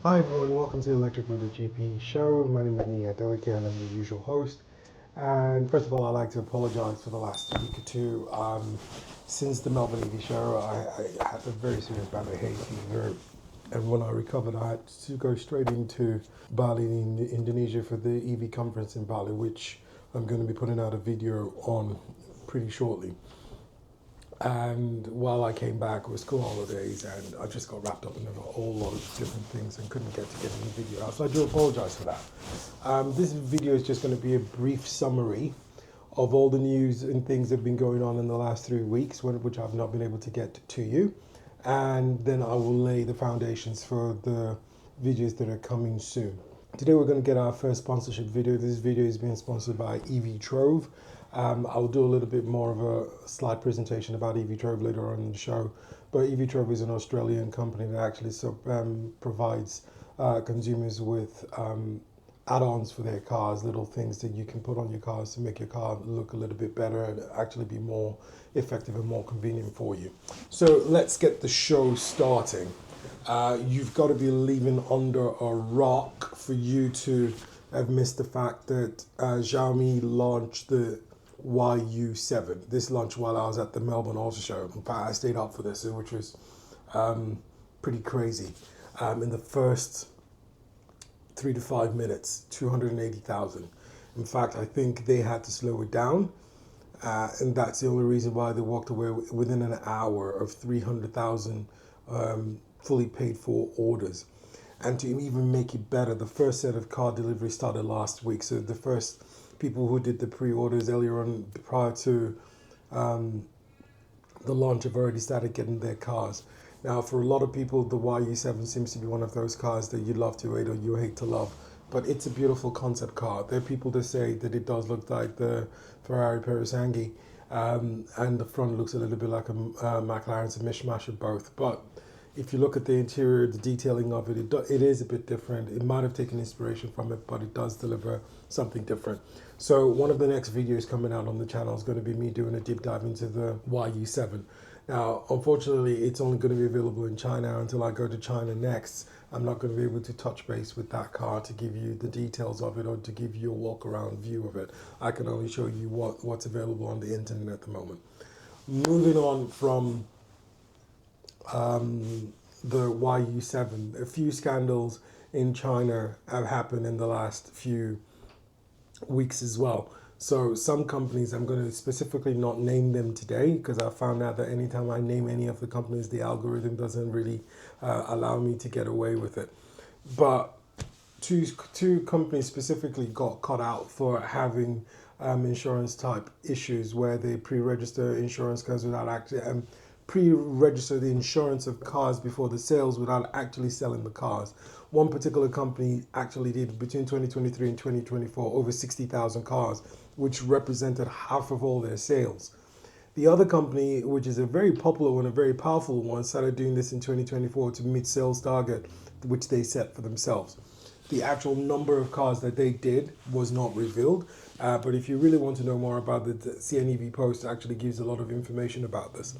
Hi everyone, welcome to the ElectricmotorGP show. My name is Nia Delike and I'm your usual host. And first of all, I'd like to apologize for the last week or two. Since the Melbourne EV show, I had a very serious bout of hay fever. And when I recovered, I had to go straight into Bali in Indonesia for the EV conference in Bali, which I'm going to be putting out a video on pretty shortly. And while I came back, it was school holidays, and I just got wrapped up in a whole lot of different things and couldn't get any video out. So I do apologize for that. This video is just going to be a brief summary of all the news and things that have been going on in the last 3 weeks, which I've not been able to get to you. And then I will lay the foundations for the videos that are coming soon. Today we're going to get our first sponsorship video. This video is being sponsored by EV Trove. I'll do a little bit more of a slide presentation about EV Trove later on in the show. But EV Trove is an Australian company that actually provides consumers with add-ons for their cars, little things that you can put on your cars to make your car look a little bit better and actually be more effective and more convenient for you. So let's get the show starting. You've got to be living under a rock for you to have missed the fact that Xiaomi launched the Yu7. This launched while I was at the Melbourne Auto Show. In fact, I stayed up for this, which was pretty crazy. In the first 3 to 5 minutes, 280,000. In fact, I think they had to slow it down. And that's the only reason why they walked away within an hour of 300,000 fully paid for orders. And to even make it better, the first set of car delivery started last week. So the first people who did the pre-orders earlier on prior to the launch have already started getting their cars. Now, for a lot of people, the Yu7 seems to be one of those cars that you love to hate or you hate to love. But it's a beautiful concept car. There are people that say that it does look like the Ferrari Purosangue, and the front looks a little bit like a McLaren. It's a mishmash of both. But if you look at the interior, the detailing of it, it is a bit different. It might have taken inspiration from it, but it does deliver something different. So one of the next videos coming out on the channel is going to be me doing a deep dive into the Yu7. Now, unfortunately, it's only going to be available in China until I go to China next. I'm not going to be able to touch base with that car to give you the details of it or to give you a walk-around view of it. I can only show you what's available on the internet at the moment. Moving on from the Yu7, a few scandals in China have happened in the last few weeks as well. So some companies, I'm going to specifically not name them today because I found out that anytime I name any of the companies, the algorithm doesn't really allow me to get away with it. But two companies specifically got caught out for having insurance type issues where they pre-register insurance cars without actually pre-register the insurance of cars before the sales without actually selling the cars. One particular company actually did between 2023 and 2024 over 60,000 cars, which represented half of all their sales. The other company, which is a very popular one, a very powerful one, started doing this in 2024 to meet sales target, which they set for themselves. The actual number of cars that they did was not revealed, but if you really want to know more about the CNEV post, actually gives a lot of information about this.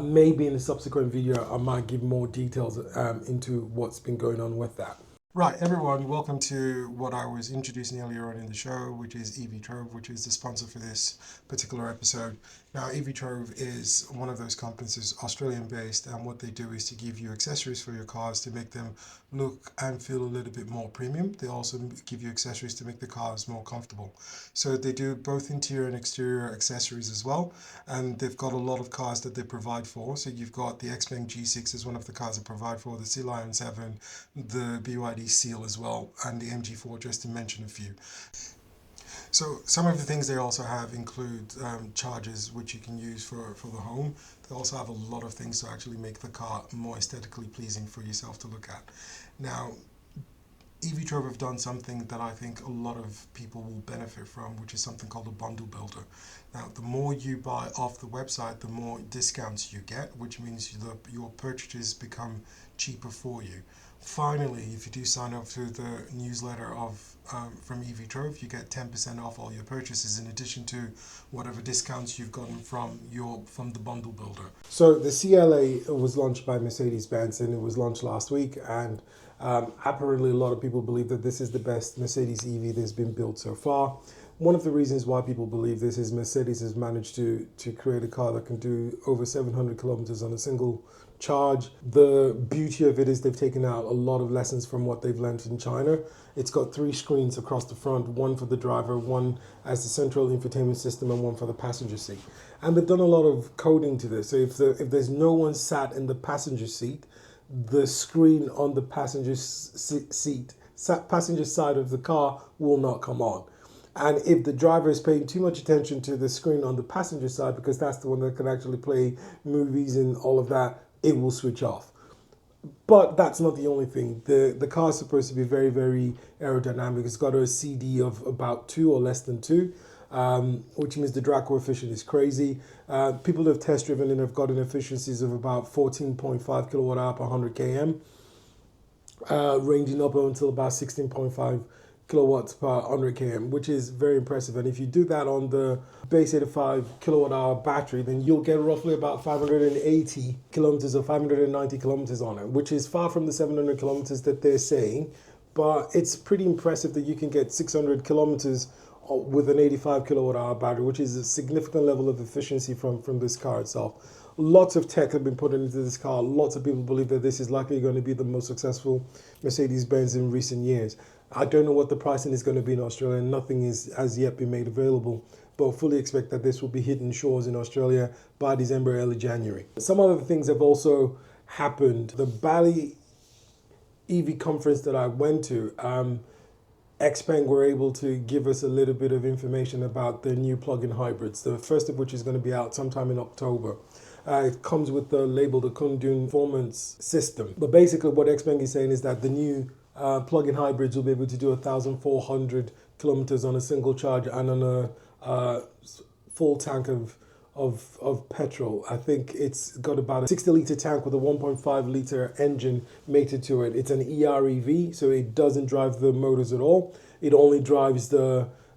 Maybe in a subsequent video, I might give more details into what's been going on with that. Right, everyone, welcome to what I was introducing earlier on in the show, which is EV Trove, which is the sponsor for this particular episode. Now, EV Trove is one of those companies, is Australian-based, and what they do is to give you accessories for your cars to make them look and feel a little bit more premium. They also give you accessories to make the cars more comfortable. So they do both interior and exterior accessories as well, and they've got a lot of cars that they provide for. So you've got the Xpeng G6 is one of the cars they provide for, the sealion 7, the BYD Seal as well, and the MG4, just to mention a few. So some of the things they also have include chargers which you can use for the home. They also have a lot of things to actually make the car more aesthetically pleasing for yourself to look at. Now, EV Trove have done something that I think a lot of people will benefit from, which is something called a bundle builder. Now, the more you buy off the website, the more discounts you get, which means your purchases become cheaper for you. Finally, if you do sign up to the newsletter from EV Trove, you get 10% off all your purchases in addition to whatever discounts you've gotten from the bundle builder. So the CLA was launched by Mercedes-Benz, and it was launched last week, and apparently a lot of people believe that this is the best Mercedes EV that's been built so far. One of the reasons why people believe this is Mercedes has managed to create a car that can do over 700 kilometers on a single charge. The beauty of it is they've taken out a lot of lessons from what they've learned in China. It's got 3 screens across the front, one for the driver, one as the central infotainment system, and one for the passenger seat. And they've done a lot of coding to this. So if there's no one sat in the passenger seat, the screen on the passenger side of the car will not come on. And if the driver is paying too much attention to the screen on the passenger side, because that's the one that can actually play movies and all of that, it will switch off. But that's not the only thing. The car is supposed to be very, very aerodynamic. It's got a CD of about 2 or less than 2, which means the drag coefficient is crazy. People who have test driven and have gotten efficiencies of about 14.5 kilowatt hour per 100 km, ranging up until about 16.5 kilowatts per 100 km, which is very impressive. And if you do that on the base 85 kilowatt hour battery, then you'll get roughly about 580 kilometers or 590 kilometers on it, which is far from the 700 kilometers that they're saying. But it's pretty impressive that you can get 600 kilometers with an 85 kilowatt hour battery, which is a significant level of efficiency from this car itself. Lots of tech have been put into this car. Lots of people believe that this is likely going to be the most successful Mercedes-Benz in recent years. I don't know what the pricing is going to be in Australia. Nothing is as yet been made available, but fully expect that this will be hitting shores in Australia by December, early January. Some other things have also happened. The Bali EV Conference that I went to, Xpeng were able to give us a little bit of information about the new plug-in hybrids, the first of which is going to be out sometime in October. It comes with the label, the Kundun Performance System. But basically what Xpeng is saying is that the new plug-in hybrids will be able to do 1,400 kilometers on a single charge and on a full tank of petrol. I think it's got about a 60-litre tank with a 1.5-litre engine mated to it. It's an EREV, so it doesn't drive the motors at all. It only drives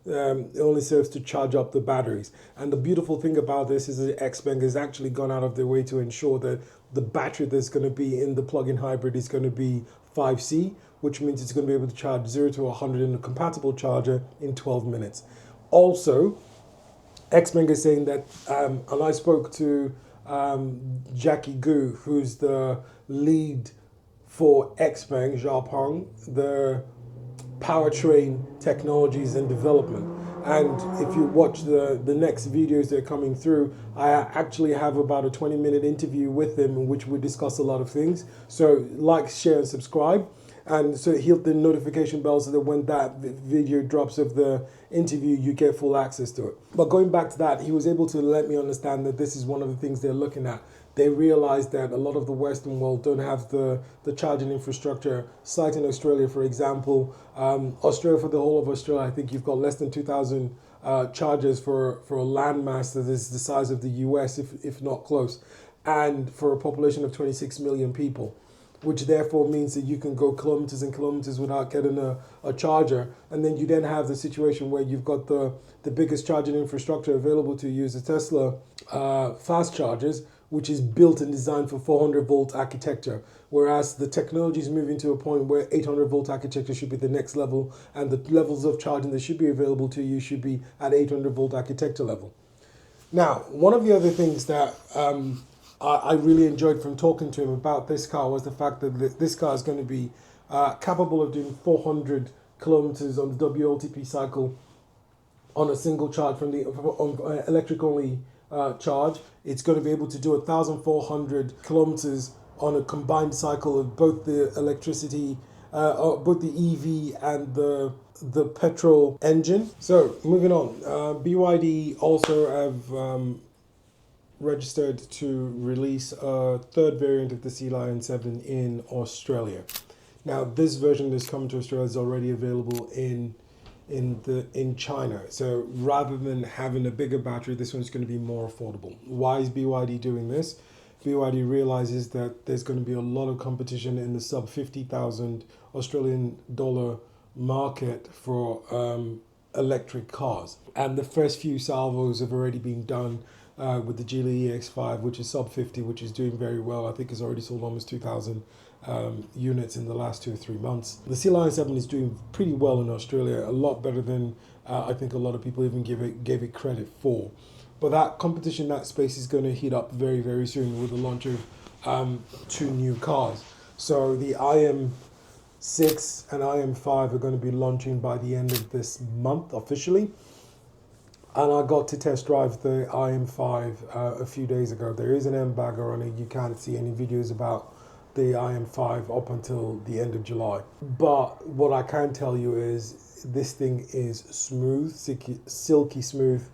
it only serves to charge up the batteries. And the beautiful thing about this is that Xpeng has actually gone out of their way to ensure that the battery that's going to be in the plug-in hybrid is going to be 5C, which means it's going to be able to charge 0 to 100 in a compatible charger in 12 minutes. Also, Xpeng is saying that, and I spoke to Jackie Gu, who's the lead for Xpeng, Xiaopeng, the powertrain technologies and development. And if you watch the next videos that are coming through, I actually have about a 20-minute interview with him in which we discuss a lot of things. So like, share and subscribe. And so hit the notification bell so that when that video drops of the interview, you get full access to it. But going back to that, he was able to let me understand that this is one of the things they're looking at. They realize that a lot of the Western world don't have the charging infrastructure. Citing Australia, for example, Australia, for the whole of Australia, I think you've got less than 2,000 chargers for a landmass that is the size of the US, if not close, and for a population of 26 million people, which therefore means that you can go kilometers and kilometers without getting a charger. And then you then have the situation where you've got the biggest charging infrastructure available to you is the Tesla fast chargers, which is built and designed for 400 volt architecture, whereas the technology is moving to a point where 800 volt architecture should be the next level, and the levels of charging that should be available to you should be at 800 volt architecture level. Now, one of the other things that I really enjoyed from talking to him about this car was the fact that this car is going to be capable of doing 400 kilometers on the WLTP cycle on a single charge from the electric only charge. It's going to be able to do 1,400 kilometers on a combined cycle of both the electricity, both the EV and the petrol engine. So moving on, BYD also have registered to release a third variant of the sealion 7 in Australia. Now, this version that's coming to Australia is already available in China. So rather than having a bigger battery, this one's going to be more affordable. Why is BYD doing this? BYD realizes that there's going to be a lot of competition in the sub 50,000 Australian dollar market for electric cars. And the first few salvos have already been done with the Geely EX5, which is sub 50, which is doing very well. I think it's already sold almost 2,000 units in the last 2 or 3 months. The Sea Lion 7 is doing pretty well in Australia, a lot better than I think a lot of people even gave it credit for. But that competition, that space is going to heat up very, very soon with the launch of 2 new cars. So the IM6 and IM5 are going to be launching by the end of this month officially. And I got to test drive the IM5 a few days ago. There is an M bagger on it. You can't see any videos about the IM5 up until the end of July. But what I can tell you is this thing is smooth, silky smooth.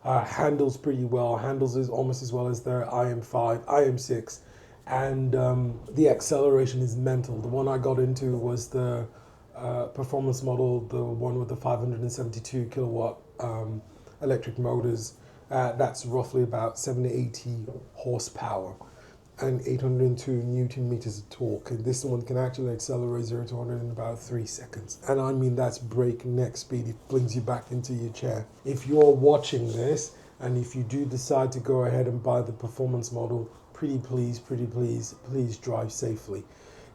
Handles pretty well, handles is almost as well as their IM5, IM6, and the acceleration is mental. The one I got into was the performance model, the one with the 572 kilowatt electric motors. That's roughly about 780 horsepower and 802 Newton meters of torque. And this one can actually accelerate 0 to 100 in about 3 seconds. And I mean, that's breakneck speed. It brings you back into your chair. If you're watching this, and if you do decide to go ahead and buy the performance model, pretty please drive safely.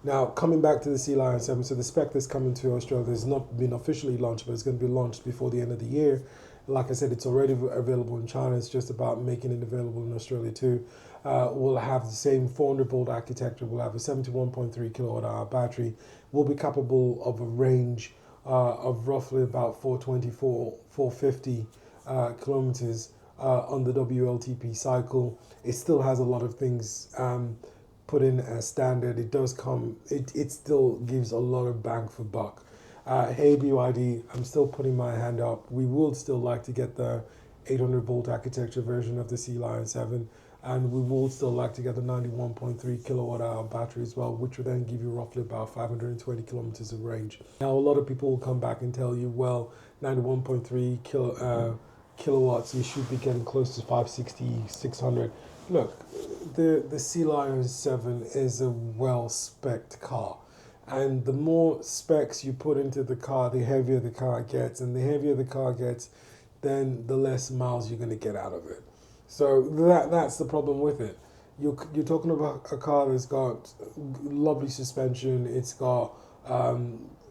Now, coming back to the Sea Lion 7, so the spec that's coming to Australia has not been officially launched, but it's going to be launched before the end of the year. Like I said, it's already available in China. It's just about making it available in Australia too. We'll have the same 400 volt architecture. We'll have a 71.3 kilowatt hour battery. We'll be capable of a range of roughly about 450 kilometers on the WLTP cycle. It still has a lot of things put in as standard. It does come, it still gives a lot of bang for buck. Hey BYD, I'm still putting my hand up. We would still like to get the 800 volt architecture version of the Sea Lion 7, and we would still like to get the 91.3 kilowatt hour battery as well, which would then give you roughly about 520 kilometers of range. Now, a lot of people will come back and tell you, well, 91.3 kilowatts, you should be getting close to 560, 600. Look, the Sea Lion 7 is a well-spec'd car. And the more specs you put into the car, the heavier the car gets. And the heavier the car gets, then the less miles you're going to get out of it. So that's the problem with it. You're talking about a car that's got lovely suspension. It's got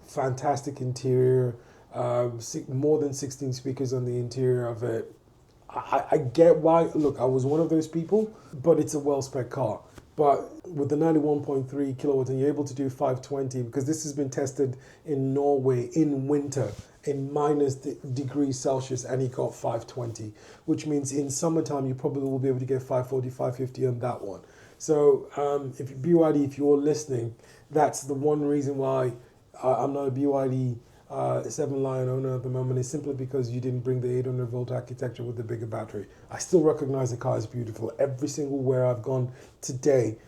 fantastic interior, more than 16 speakers on the interior of it. I get why. Look, I was one of those people, but it's a well-spec car. But with the 91.3 kilowatts, and you're able to do 520, because this has been tested in Norway in winter in minus degrees Celsius, and he got 520, which means in summertime you probably will be able to get 540, 550 on that one. So if BYD, if you're listening, that's the one reason why I'm not a BYD 7 Lion owner at the moment, is simply because you didn't bring the 800 volt architecture with the bigger battery. I still recognize the car is beautiful. Every single where I've gone today,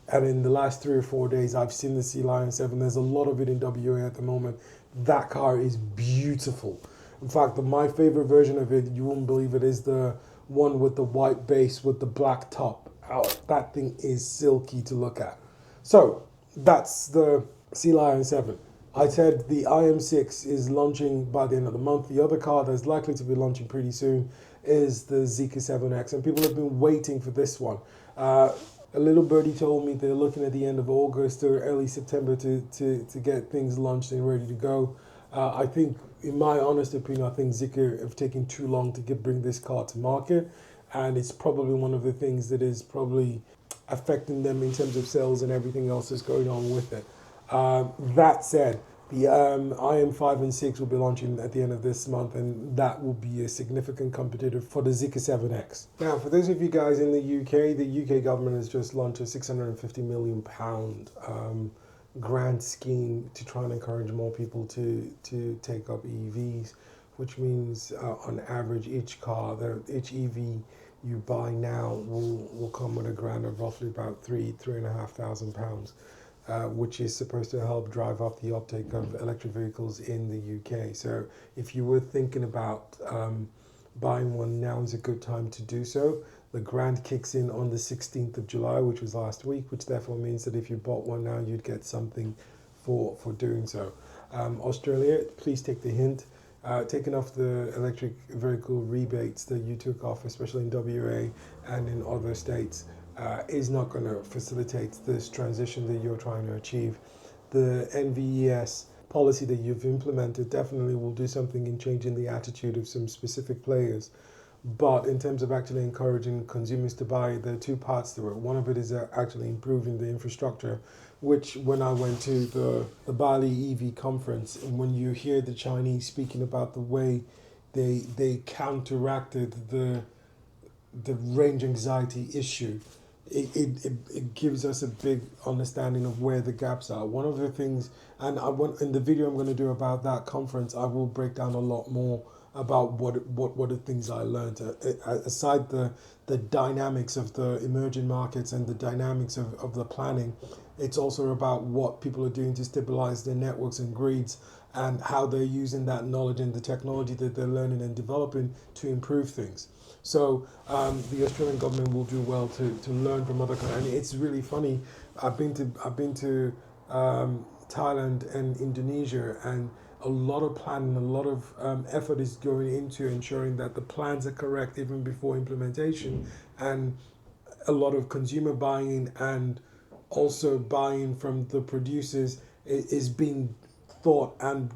and in the last 3 or 4 days, I've seen the Sea Lion 7. There's a lot of it in WA at the moment. That car is beautiful. In fact, my favorite version of it, you won't believe it, is the one with the white base with the black top. Oh, that thing is silky to look at. So that's the Sea Lion 7. I said the IM6 is launching by the end of the month. The other car that's likely to be launching pretty soon is the Zeekr 7X, and people have been waiting for this one. A little birdie told me they're looking at the end of August or early September to get things launched and ready to go. I think, in my honest opinion, I think Zeekr have taken too long to bring this car to market, and it's probably one of the things that is probably affecting them in terms of sales and everything else that's going on with it. That said, the IM5 and 6 will be launching at the end of this month, and that will be a significant competitor for the Zeekr 7X. Now, for those of you guys in the UK government has just launched a £650 million grant scheme to try and encourage more people to take up EVs, which means on average each EV you buy now will come with a grant of roughly about £3,500, which is supposed to help drive up the uptake of electric vehicles in the UK. So if you were thinking about buying one, now is a good time to do so. The grant kicks in on the 16th of July, which was last week, which therefore means that if you bought one now, you'd get something for doing so. Australia, please take the hint. Taking off the electric vehicle rebates that you took off, especially in WA and in other states, is not going to facilitate this transition that you're trying to achieve. The NVES policy that you've implemented definitely will do something in changing the attitude of some specific players. But in terms of actually encouraging consumers to buy, there are two parts to it. One of it is actually improving the infrastructure, which when I went to the Bali EV Conference, and when you hear the Chinese speaking about the way they counteracted the range anxiety issue, it gives us a big understanding of where the gaps are. One of the things, and in the video I'm going to do about that conference, I will break down a lot more about what are the things I learned. Aside the dynamics of the emerging markets and the dynamics of the planning, it's also about what people are doing to stabilize their networks and grids, and how they're using that knowledge and the technology that they're learning and developing to improve things. So the Australian government will do well to learn from other countries. And it's really funny. I've been to Thailand and Indonesia, and a lot of planning, a lot of effort is going into ensuring that the plans are correct even before implementation, and a lot of consumer buying and also buying from the producers is being thought and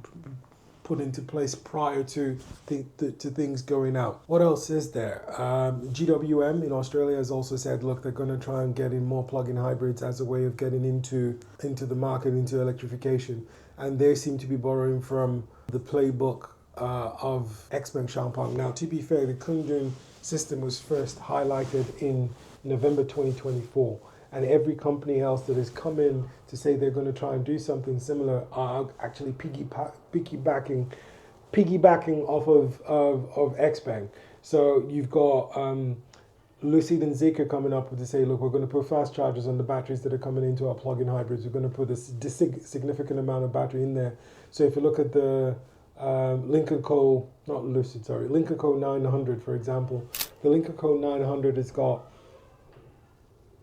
put into place prior to things going out. What else is there? GWM in Australia has also said, look, they're going to try and get in more plug-in hybrids as a way of getting into the market, into electrification. And they seem to be borrowing from the playbook of XPeng Xiaomi. Now, to be fair, the Kundun system was first highlighted in November 2024. And every company else that has come in to say they're going to try and do something similar are actually piggybacking off of XPeng. So you've got Lucid and Zeekr coming up to say, look, we're going to put fast chargers on the batteries that are coming into our plug-in hybrids. We're going to put a significant amount of battery in there. So if you look at the Lynk & Co, not Lucid, sorry, Lynk & Co 900, for example, the Lynk & Co 900 has got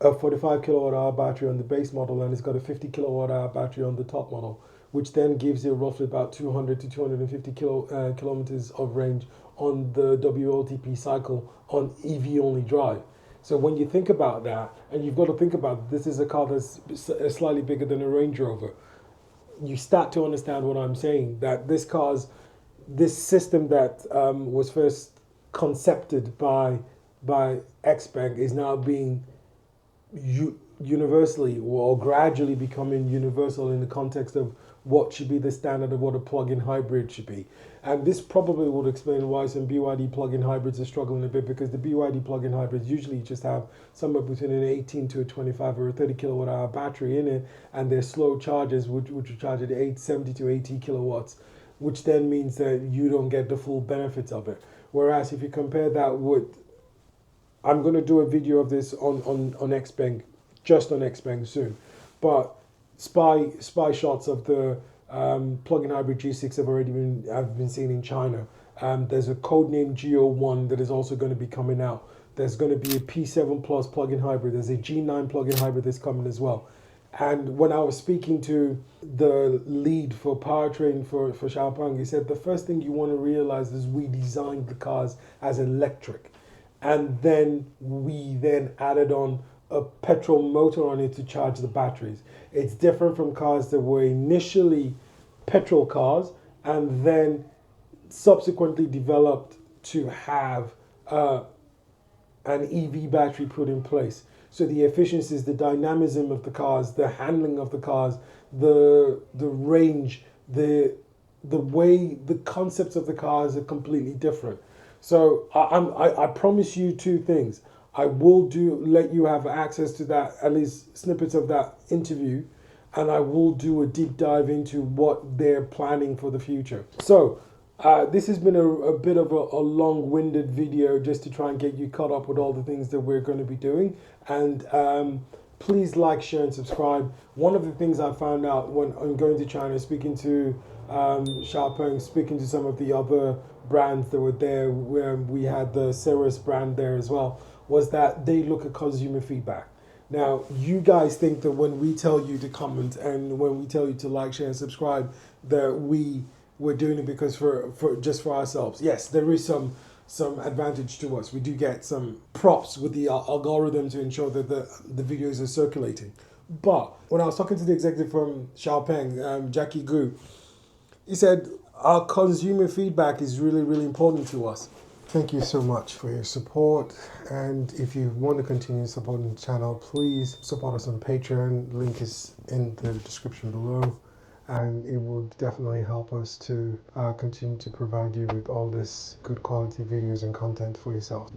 a 45 kilowatt hour battery on the base model, and it's got a 50 kilowatt hour battery on the top model, which then gives you roughly about 200 to 250 kilometers of range on the WLTP cycle on EV only drive. So when you think about that, and you've got to think about this is a car that's slightly bigger than a Range Rover, you start to understand what I'm saying, that this system that was first concepted by XPeng is now being universally or gradually becoming universal in the context of what should be the standard of what a plug-in hybrid should be. And this probably would explain why some BYD plug-in hybrids are struggling a bit, because the BYD plug-in hybrids usually just have somewhere between an 18 to a 25 or a 30 kilowatt hour battery in it, and they're slow chargers which will charge at 70 to 80 kilowatts, which then means that you don't get the full benefits of it. Whereas if you compare that with, I'm going to do a video of this on XPeng, just on XPeng soon, but spy shots of the plug-in hybrid G6 have been seen in China. There's a codename G01 that is also going to be coming out. There's going to be a P7 Plus plug-in hybrid. There's a G9 plug-in hybrid that's coming as well. And when I was speaking to the lead for powertrain for Xiaopeng, he said the first thing you want to realize is we designed the cars as electric. And then we added on a petrol motor on it to charge the batteries. It's different from cars that were initially petrol cars and then subsequently developed to have an EV battery put in place. So the efficiencies, the dynamism of the cars, the handling of the cars, the range, the way the concepts of the cars are completely different. So I promise you two things. I will let you have access to that, at least snippets of that interview, and I will do a deep dive into what they're planning for the future. So this has been a bit of a long-winded video just to try and get you caught up with all the things that we're going to be doing. And please like, share, and subscribe. One of the things I found out when I'm going to China, speaking to Xiaopeng, speaking to some of the other brands that were there, where we had the Ceres brand there as well. was that they look at consumer feedback. Now, you guys think that when we tell you to comment and when we tell you to like, share, and subscribe, that we're doing it because for just for ourselves. Yes, there is some advantage to us. We do get some props with the algorithm to ensure that the videos are circulating. But when I was talking to the executive from Xiaopeng, Jackie Gu, he said our consumer feedback is really, really important to us. Thank you so much for your support. And if you want to continue supporting the channel, please support us on Patreon. Link is in the description below. And it will definitely help us to continue to provide you with all this good quality videos and content for yourself.